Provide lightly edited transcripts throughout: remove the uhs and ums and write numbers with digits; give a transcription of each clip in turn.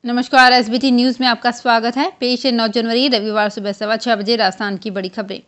नमस्कार, SBT news में आपका स्वागत है। पेश है 9 जनवरी रविवार सुबह 6:15 बजे राजस्थान की बड़ी खबरें।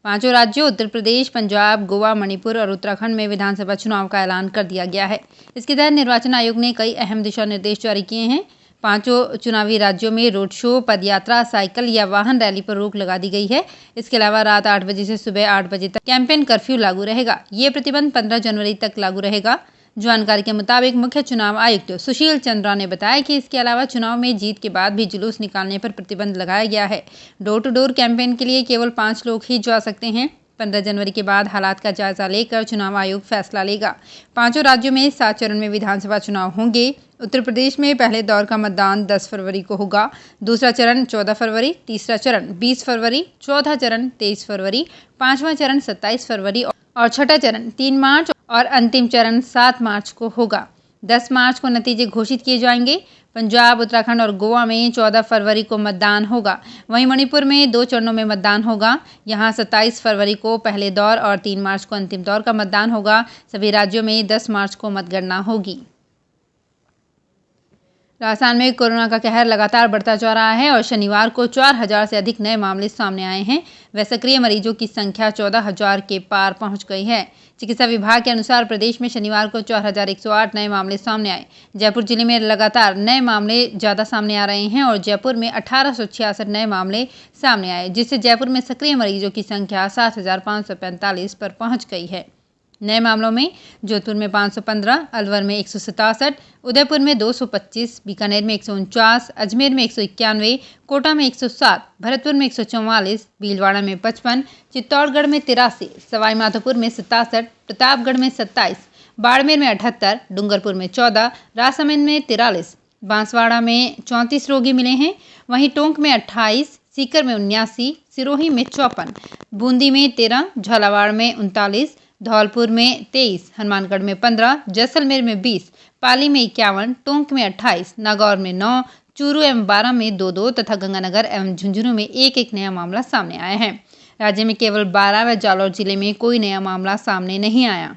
पांचों राज्यों उत्तर प्रदेश, पंजाब, गोवा, मणिपुर और उत्तराखंड में विधानसभा चुनाव का ऐलान कर दिया गया है। इसके तहत निर्वाचन आयोग ने कई अहम दिशा निर्देश जारी किए हैं। पांचों चुनावी राज्यों में रोड शो, पदयात्रा, साइकिल या वाहन रैली पर रोक लगा दी गई है। इसके अलावा रात 8 बजे से सुबह 8 बजे तक कैंपेन कर्फ्यू लागू रहेगा। ये प्रतिबंध 15 जनवरी तक लागू रहेगा। जानकारी के मुताबिक मुख्य चुनाव आयुक्त सुशील चंद्रा ने बताया कि इसके अलावा चुनाव में जीत के बाद भी जुलूस निकालने पर प्रतिबंध लगाया गया है। डोर टू डोर कैंपेन के लिए केवल 5 लोग ही जा सकते हैं। 15 जनवरी के बाद हालात का जायजा लेकर चुनाव आयोग फैसला लेगा। पांचों राज्यों में 7 चरण में विधानसभा चुनाव होंगे। उत्तर प्रदेश में पहले दौर का मतदान 10 फरवरी को होगा, दूसरा चरण 14 फरवरी, तीसरा चरण 20 फरवरी, चौथा चरण 23 फरवरी, पांचवा चरण 27 फरवरी और छठा चरण 3 मार्च और अंतिम चरण 7 मार्च को होगा। 10 मार्च को नतीजे घोषित किए जाएंगे। पंजाब, उत्तराखंड और गोवा में 14 फरवरी को मतदान होगा। वहीं मणिपुर में 2 चरणों में मतदान होगा। यहां 27 फरवरी को पहले दौर और 3 मार्च को अंतिम दौर का मतदान होगा। सभी राज्यों में 10 मार्च को मतगणना होगी। राजस्थान में कोरोना का कहर लगातार बढ़ता जा रहा है और शनिवार को 4000 से अधिक नए मामले सामने आए हैं। वह सक्रिय मरीजों की संख्या 14000 के पार पहुंच गई है। चिकित्सा विभाग के अनुसार प्रदेश में शनिवार को 4108 नए मामले सामने आए। जयपुर जिले में लगातार नए मामले ज़्यादा सामने आ रहे हैं और जयपुर में 1866 नए मामले सामने आए, जिससे जयपुर में सक्रिय मरीजों की संख्या 7545 पर पहुँच गई है। नए मामलों में जोधपुर में 515, अलवर में 167, उदयपुर में 225, बीकानेर में 149, अजमेर में 191, कोटा में 107, भरतपुर में 144, भीलवाड़ा में 55, चित्तौड़गढ़ में 83, सवाई माधोपुर में 67, प्रतापगढ़ में 27, बाड़मेर में 78, डूंगरपुर में 14, राजसमंद में 43, बांसवाड़ा में 34 रोगी मिले हैं। वहीं टोंक में 28, सीकर में 79, सिरोही में 54, बूंदी में 13, झालावाड़ में 39, धौलपुर में 23, हनुमानगढ़ में 15, जैसलमेर में 20, पाली में 51, टोंक में 28, नागौर में 9, चूरू एवं बारां में 2-2 तथा गंगानगर एवं झुंझुनू में 1-1 नया मामला सामने आया है। राज्य में केवल 12 व जालौर जिले में कोई नया मामला सामने नहीं आया।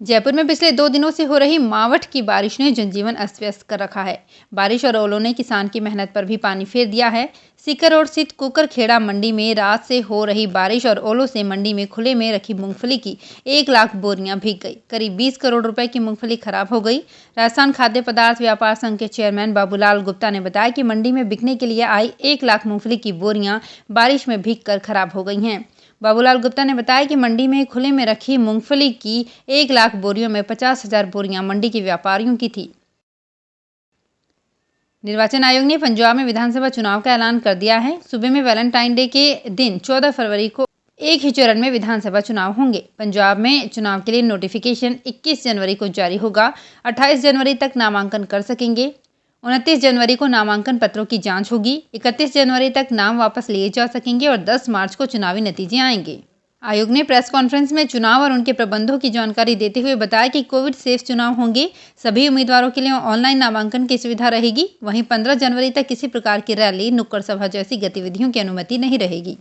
जयपुर में पिछले 2 दिनों से हो रही मावठ की बारिश ने जनजीवन अस्त व्यस्त कर रखा है। बारिश और ओलों ने किसान की मेहनत पर भी पानी फेर दिया है। सीकर रोड स्थित कुकरखेड़ा मंडी में रात से हो रही बारिश और ओलों से मंडी में खुले में रखी मूंगफली की 1 लाख बोरियां भीग गई। करीब 20 करोड़ रुपए की मूंगफली खराब हो गई। राजस्थान खाद्य पदार्थ व्यापार संघ के चेयरमैन बाबूलाल गुप्ता ने बताया कि मंडी में बिकने के लिए आई 1 लाख मूंगफली की बोरियां बारिश में भीग कर खराब हो गई हैं। बाबूलाल गुप्ता ने बताया कि मंडी में खुले में रखी मूंगफली की 1 लाख बोरियों में 50,000 बोरियां मंडी के व्यापारियों की थी। निर्वाचन आयोग ने पंजाब में विधानसभा चुनाव का ऐलान कर दिया है। सूबे में वैलेंटाइन डे के दिन 14 फरवरी को एक ही चरण में विधानसभा चुनाव होंगे। पंजाब में चुनाव के लिए नोटिफिकेशन 21 जनवरी को जारी होगा। 28 जनवरी तक नामांकन कर सकेंगे। 29 जनवरी को नामांकन पत्रों की जांच होगी। 31 जनवरी तक नाम वापस लिए जा सकेंगे और 10 मार्च को चुनावी नतीजे आएंगे। आयोग ने प्रेस कॉन्फ्रेंस में चुनाव और उनके प्रबंधों की जानकारी देते हुए बताया कि कोविड सेफ चुनाव होंगे। सभी उम्मीदवारों के लिए ऑनलाइन नामांकन की सुविधा रहेगी। वहीं 15 जनवरी तक किसी प्रकार की रैली, नुक्कड़ सभा जैसी गतिविधियों की अनुमति नहीं रहेगी।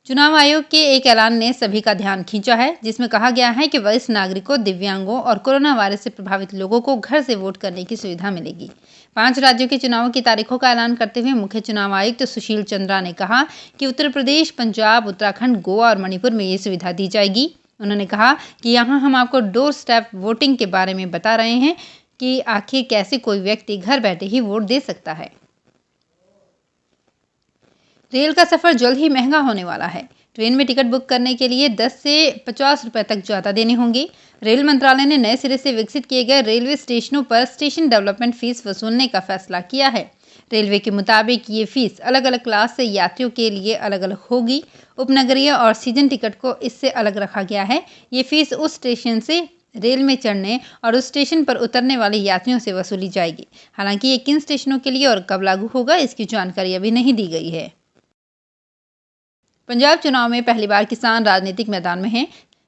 चुनाव आयोग के एक ऐलान ने सभी का ध्यान खींचा है, जिसमें कहा गया है कि वरिष्ठ नागरिकों, दिव्यांगों और कोरोना वायरस से प्रभावित लोगों को घर से वोट करने की सुविधा मिलेगी। 5 राज्यों के चुनावों की तारीखों का ऐलान करते हुए मुख्य चुनाव आयुक्त सुशील चंद्रा ने कहा कि उत्तर प्रदेश, पंजाब, उत्तराखंड, गोवा और मणिपुर में ये सुविधा दी जाएगी। उन्होंने कहा कि यहाँ हम आपको डोर स्टेप वोटिंग के बारे में बता रहे हैं कि आखिर कैसे कोई व्यक्ति घर बैठे ही वोट दे सकता है। रेल का सफर जल्द ही महंगा होने वाला है। ट्रेन में टिकट बुक करने के लिए 10 से 50 रुपए तक ज़्यादा देने होंगे। रेल मंत्रालय ने नए सिरे से विकसित किए गए रेलवे स्टेशनों पर स्टेशन डेवलपमेंट फीस वसूलने का फैसला किया है। रेलवे के मुताबिक ये फीस अलग अलग क्लास से यात्रियों के लिए अलग अलग होगी। उपनगरीय और सीजन टिकट को इससे अलग रखा गया है। ये फीस उस स्टेशन से रेल में चढ़ने और उस स्टेशन पर उतरने वाले यात्रियों से वसूली जाएगी। हालांकि ये किन स्टेशनों के लिए और कब लागू होगा, इसकी जानकारी अभी नहीं दी गई है। पंजाब चुनाव में पहली बार किसान राजनीतिक मैदान में हैं।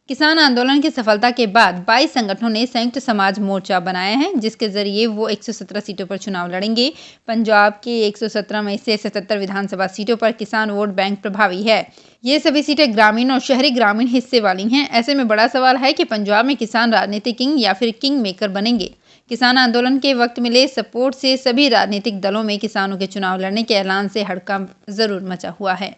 किसान आंदोलन की सफलता के बाद 22 संगठनों ने संयुक्त समाज मोर्चा बनाया है, जिसके जरिए वो 117 सीटों पर चुनाव लड़ेंगे। पंजाब के 117 में से 77 विधानसभा सीटों पर किसान वोट बैंक प्रभावी है। ये सभी सीटें ग्रामीण और शहरी ग्रामीण हिस्से वाली हैं। ऐसे में बड़ा सवाल है कि पंजाब में किसान राजनीतिक किंग या फिर किंग मेकर बनेंगे। किसान आंदोलन के वक्त मिले सपोर्ट से सभी राजनीतिक दलों में किसानों के चुनाव लड़ने के ऐलान से हड़कंप जरूर मचा हुआ है।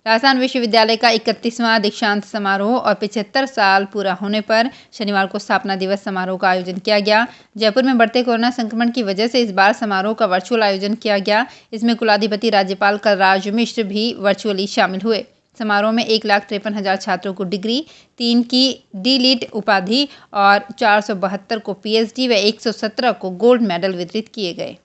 राजस्थान विश्वविद्यालय का 31वां दीक्षांत समारोह और 75 साल पूरा होने पर शनिवार को स्थापना दिवस समारोह का आयोजन किया गया। जयपुर में बढ़ते कोरोना संक्रमण की वजह से इस बार समारोह का वर्चुअल आयोजन किया गया। इसमें कुलाधिपति राज्यपाल कलराज मिश्र भी वर्चुअली शामिल हुए। समारोह में 1,53,000 छात्रों को डिग्री, 3 की डी.लिट उपाधि और 472 को पीएचडी व 117 को गोल्ड मेडल वितरित किए गए।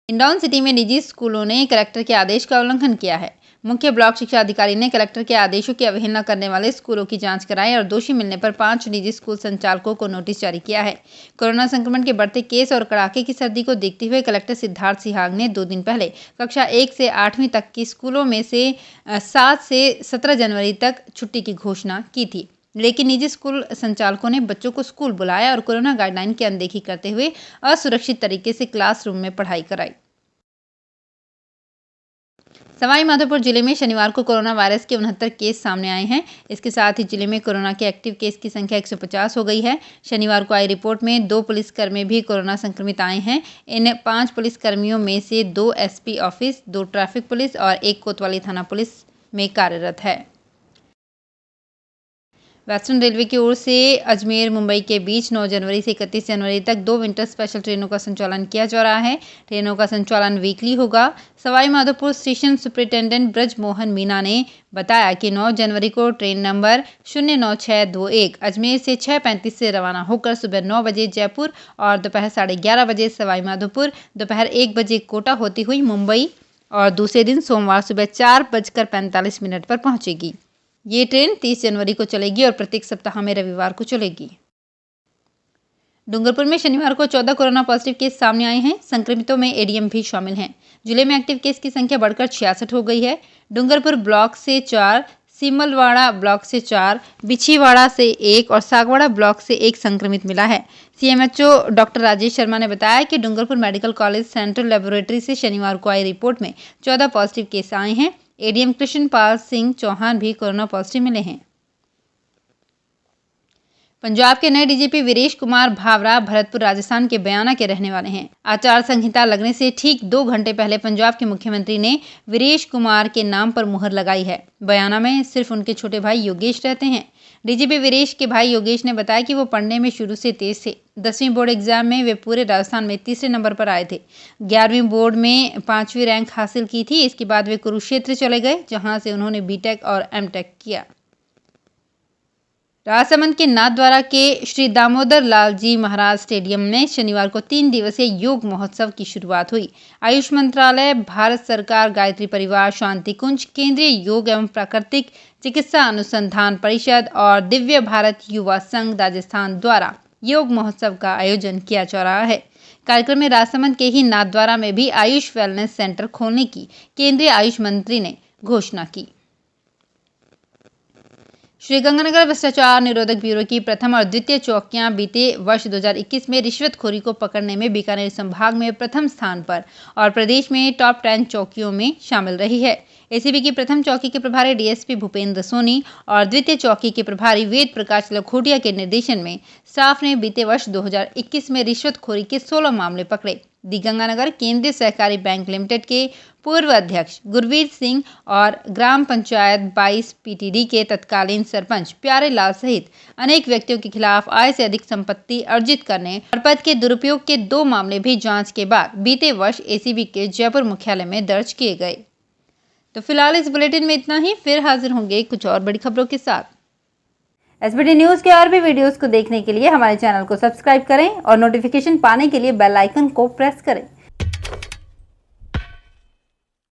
हिंडौन सिटी में निजी स्कूलों ने कलेक्टर के आदेश का उल्लंघन किया है। मुख्य ब्लॉक शिक्षा अधिकारी ने कलेक्टर के आदेशों की अवहेलना करने वाले स्कूलों की जांच कराई और दोषी मिलने पर 5 निजी स्कूल संचालकों को नोटिस जारी किया है। कोरोना संक्रमण के बढ़ते केस और कड़ाके की सर्दी को देखते हुए कलेक्टर सिद्धार्थ सिहाग ने 2 दिन पहले कक्षा 1 से 8वीं तक की स्कूलों में से 7 से 17 जनवरी तक छुट्टी की घोषणा की थी। लेकिन निजी स्कूल संचालकों ने बच्चों को स्कूल बुलाया और कोरोना गाइडलाइन की अनदेखी करते हुए असुरक्षित तरीके से क्लासरूम में पढ़ाई कराई। सवाई माधोपुर जिले में शनिवार को कोरोना वायरस के 69 केस सामने आए हैं। इसके साथ ही जिले में कोरोना के एक्टिव केस की संख्या 150 हो गई है। शनिवार को आई रिपोर्ट में 2 पुलिसकर्मी भी कोरोना संक्रमित आए हैं। इन 5 पुलिसकर्मियों में से 2 एसपी ऑफिस, 2 ट्रैफिक पुलिस और 1 कोतवाली थाना पुलिस में कार्यरत है। वेस्टर्न रेलवे की ओर से अजमेर मुंबई के बीच 9 जनवरी से 31 जनवरी तक 2 विंटर स्पेशल ट्रेनों का संचालन किया जा रहा है। ट्रेनों का संचालन वीकली होगा। सवाई माधोपुर स्टेशन सुपरिटेंडेंट ब्रज मोहन मीना ने बताया कि 9 जनवरी को ट्रेन नंबर 09621 अजमेर से 6:35 से रवाना होकर सुबह 9 बजे जयपुर और दोपहर 11:30 बजे सवाई माधोपुर, दोपहर 1 बजे कोटा होती हुई मुंबई और दूसरे दिन सोमवार सुबह 4:45 पर पहुंचेगी। ये ट्रेन 30 जनवरी को चलेगी और प्रत्येक सप्ताह में रविवार को चलेगी। डूंगरपुर में शनिवार को 14 कोरोना पॉजिटिव केस सामने आए हैं। संक्रमितों में एडीएम भी शामिल हैं। जिले में एक्टिव केस की संख्या बढ़कर 66 हो गई है। डूंगरपुर ब्लॉक से 4, सीमलवाड़ा ब्लॉक से 4, बिछीवाड़ा से 1 और सागवाड़ा ब्लॉक से 1 संक्रमित मिला है। सीएमएचओ डॉक्टर राजेश शर्मा ने बताया कि Dungarpur medical college central laboratory से शनिवार को आई रिपोर्ट में 14 पॉजिटिव केस आए हैं। एडीएम कृष्णपाल सिंह चौहान भी कोरोना पॉजिटिव मिले हैं। पंजाब के नए डीजीपी वीरेश कुमार भावरा भरतपुर राजस्थान के बयाना के रहने वाले हैं। आचार संहिता लगने से ठीक 2 घंटे पहले पंजाब के मुख्यमंत्री ने वीरेश कुमार के नाम पर मुहर लगाई है। बयाना में सिर्फ उनके छोटे भाई योगेश रहते हैं। डीजीपी वीरेश के भाई योगेश ने बताया कि वो पढ़ने में शुरू से तेज थे। 10वीं बोर्ड एग्जाम में वे पूरे राजस्थान में तीसरे नंबर पर आए थे। 11वीं बोर्ड में 5वीं रैंक हासिल की थी। इसके बाद वे कुरुक्षेत्र चले गए, जहां से उन्होंने बीटेक और एमटेक किया। राजसमंद के नाथद्वारा के श्री दामोदर लाल जी महाराज स्टेडियम में शनिवार को 3 दिवसीय योग महोत्सव की शुरुआत हुई। आयुष मंत्रालय, भारत सरकार, गायत्री परिवार, शांति कुंज, केंद्रीय योग एवं प्राकृतिक चिकित्सा अनुसंधान परिषद और दिव्य भारत युवा संघ राजस्थान द्वारा योग महोत्सव का आयोजन किया जा रहा है। कार्यक्रम में राजसमंद के ही नाथद्वारा में भी आयुष वेलनेस सेंटर खोलने की केंद्रीय आयुष मंत्री ने घोषणा की। श्रीगंगानगर भ्रष्टाचार निरोधक ब्यूरो की प्रथम और द्वितीय चौकियां बीते वर्ष 2021 में रिश्वतखोरी को पकड़ने में बीकानेर संभाग में प्रथम स्थान पर और प्रदेश में टॉप 10 चौकियों में शामिल रही है। एसीबी की प्रथम चौकी के प्रभारी डीएसपी भूपेंद्र सोनी और द्वितीय चौकी के प्रभारी वेद प्रकाश लखोटिया के निर्देशन में स्टाफ ने बीते वर्ष 2021 में रिश्वतखोरी के 16 मामले पकड़े। दी गंगानगर केंद्रीय सहकारी बैंक लिमिटेड के पूर्व अध्यक्ष गुरवीर सिंह और ग्राम पंचायत 22 पीटीडी के तत्कालीन सरपंच प्यारे लाल सहित अनेक व्यक्तियों के खिलाफ आय से अधिक संपत्ति अर्जित करने और पद के दुरुपयोग के 2 मामले भी जांच के बाद बीते वर्ष एसीबी के जयपुर मुख्यालय में दर्ज किए गए। तो फिलहाल इस बुलेटिन में इतना ही। फिर हाजिर होंगे कुछ और बड़ी खबरों के साथ। एसबीटी न्यूज के और भी वीडियोस को देखने के लिए हमारे चैनल को सब्सक्राइब करें और नोटिफिकेशन पाने के लिए बेल आइकन को प्रेस करें।